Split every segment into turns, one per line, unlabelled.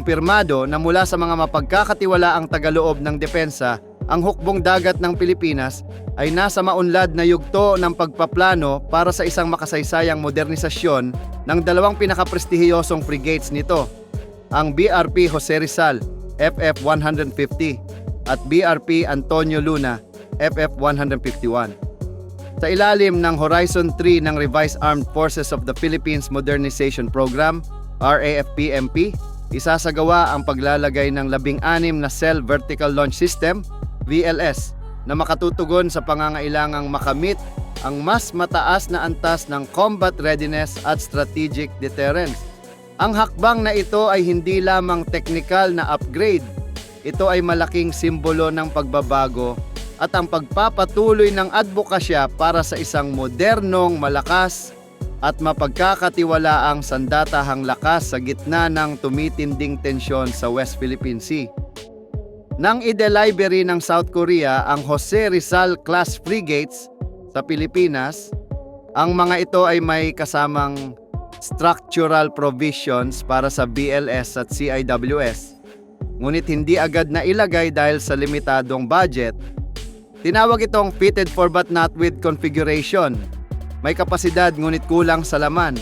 kumpirmado na mula sa mga mapagkakatiwalaang tagaloob ng depensa, ang hukbong dagat ng Pilipinas ay nasa maunlad na yugto ng pagpaplano para sa isang makasaysayang modernisasyon ng dalawang pinakaprestihiyosong frigates nito, ang BRP Jose Rizal FF-150 at BRP Antonio Luna FF-151. Sa ilalim ng Horizon 3 ng Revised Armed Forces of the Philippines Modernization Program, RAFP-MP, isasagawa ang paglalagay ng 16 na Cell Vertical Launch System, VLS, na makatutugon sa pangangailangang makamit ang mas mataas na antas ng combat readiness at strategic deterrence. Ang hakbang na ito ay hindi lamang technical na upgrade. Ito ay malaking simbolo ng pagbabago at ang pagpapatuloy ng advokasya para sa isang modernong, malakas at mapagkakatiwalaang sandatahang lakas sa gitna ng tumitinding tensyon sa West Philippine Sea. Nang i-delivery ng South Korea ang Jose Rizal class frigates sa Pilipinas, ang mga ito ay may kasamang structural provisions para sa BLS at CIWS. Ngunit hindi agad na ilagay dahil sa limitadong budget. Tinawag itong fitted for but not with configuration. May kapasidad ngunit kulang sa laman.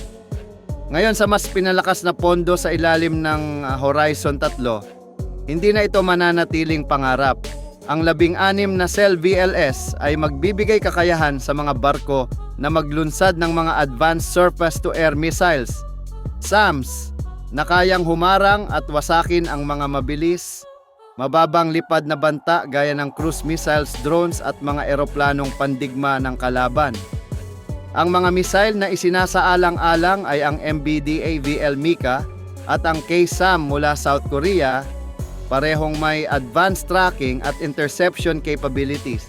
Ngayon sa mas pinalakas na pondo sa ilalim ng Horizon 3, hindi na ito mananatiling pangarap. Ang 16 na Cell VLS ay magbibigay kakayahan sa mga barko na maglunsad ng mga Advanced Surface-to-Air Missiles, SAMs, na kayang humarang at wasakin ang mga mabilis, mababang lipad na banta gaya ng cruise missiles, drones at mga eroplanong pandigma ng kalaban. Ang mga missile na isinasaalang-alang ay ang MBDA VL Mika at ang K-SAM mula South Korea, parehong may advanced tracking at interception capabilities.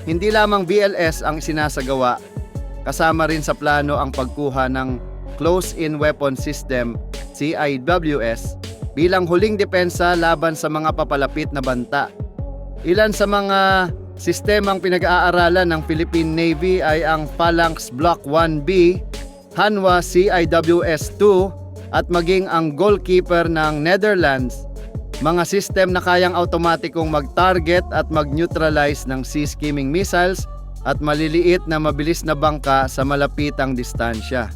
Hindi lamang VLS ang isinasagawa, kasama rin sa plano ang pagkuha ng Close-in Weapon System, CIWS, bilang huling depensa laban sa mga papalapit na banta. Ilan sa mga sistemang pinag-aaralan ng Philippine Navy ay ang Phalanx Block 1B, Hanwha CIWS-2 at maging ang Goalkeeper ng Netherlands, mga sistem na kayang automatikong mag-target at mag-neutralize ng sea-skimming missiles at maliliit na mabilis na bangka sa malapitang distansya.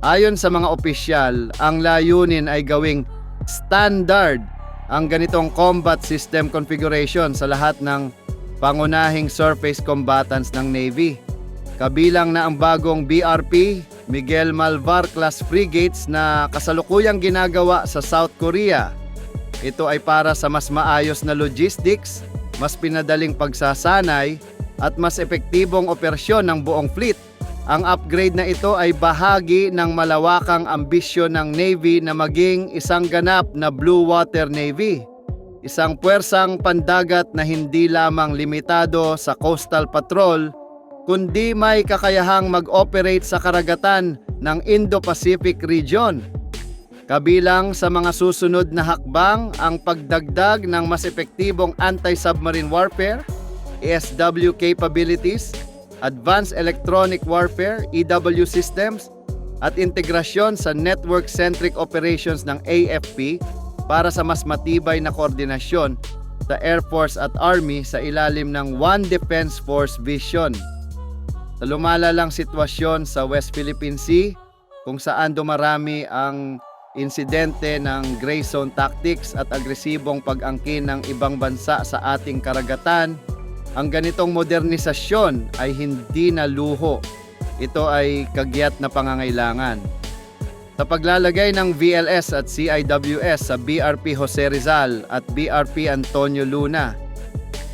Ayon sa mga opisyal, ang layunin ay gawing standard ang ganitong combat system configuration sa lahat ng pangunahing surface combatants ng Navy. Kabilang na ang bagong BRP Miguel Malvar class frigates na kasalukuyang ginagawa sa South Korea. Ito ay para sa mas maayos na logistics, mas pinadaling pagsasanay at mas epektibong operasyon ng buong fleet. Ang upgrade na ito ay bahagi ng malawakang ambisyon ng Navy na maging isang ganap na Blue Water Navy. Isang puwersang pandagat na hindi lamang limitado sa coastal patrol, kundi may kakayahang mag-operate sa karagatan ng Indo-Pacific region. Kabilang sa mga susunod na hakbang ang pagdagdag ng mas epektibong anti-submarine warfare, ESW capabilities, Advanced Electronic Warfare, EW systems, at integrasyon sa network-centric operations ng AFP para sa mas matibay na koordinasyon sa Air Force at Army sa ilalim ng One Defense Force Vision. Sa lumalalang sitwasyon sa West Philippine Sea, kung saan dumarami ang insidente ng gray zone tactics at agresibong pag-angkin ng ibang bansa sa ating karagatan, ang ganitong modernisasyon ay hindi na luho. Ito ay kagyat na pangangailangan. Sa paglalagay ng VLS at CIWS sa BRP Jose Rizal at BRP Antonio Luna,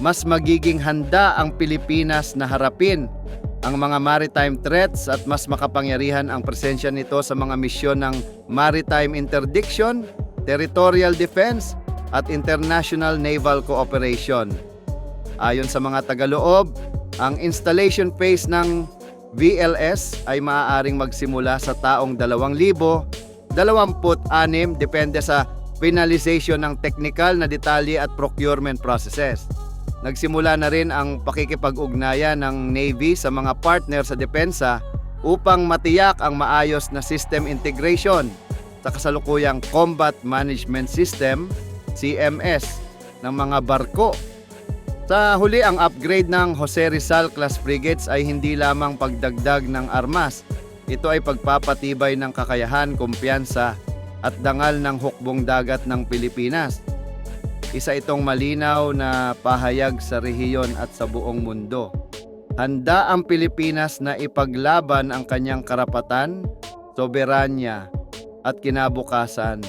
mas magiging handa ang Pilipinas na harapin ang mga maritime threats at mas makapangyarihan ang presensya nito sa mga misyon ng maritime interdiction, territorial defense at international naval cooperation. Ayon sa mga tagaloob, ang installation phase ng VLS ay maaaring magsimula sa taong 2026 depende sa finalization ng technical na detalye at procurement processes. Nagsimula na rin ang pakikipag-ugnayan ng Navy sa mga partner sa depensa upang matiyak ang maayos na system integration, sa kasalukuyang Combat Management System, CMS, ng mga barko. Sa huli, ang upgrade ng Jose Rizal class frigates ay hindi lamang pagdagdag ng armas. Ito ay pagpapatibay ng kakayahan, kumpiyansa at dangal ng hukbong dagat ng Pilipinas. Isa itong malinaw na pahayag sa rehiyon at sa buong mundo. Handa ang Pilipinas na ipaglaban ang kanyang karapatan, soberanya at kinabukasan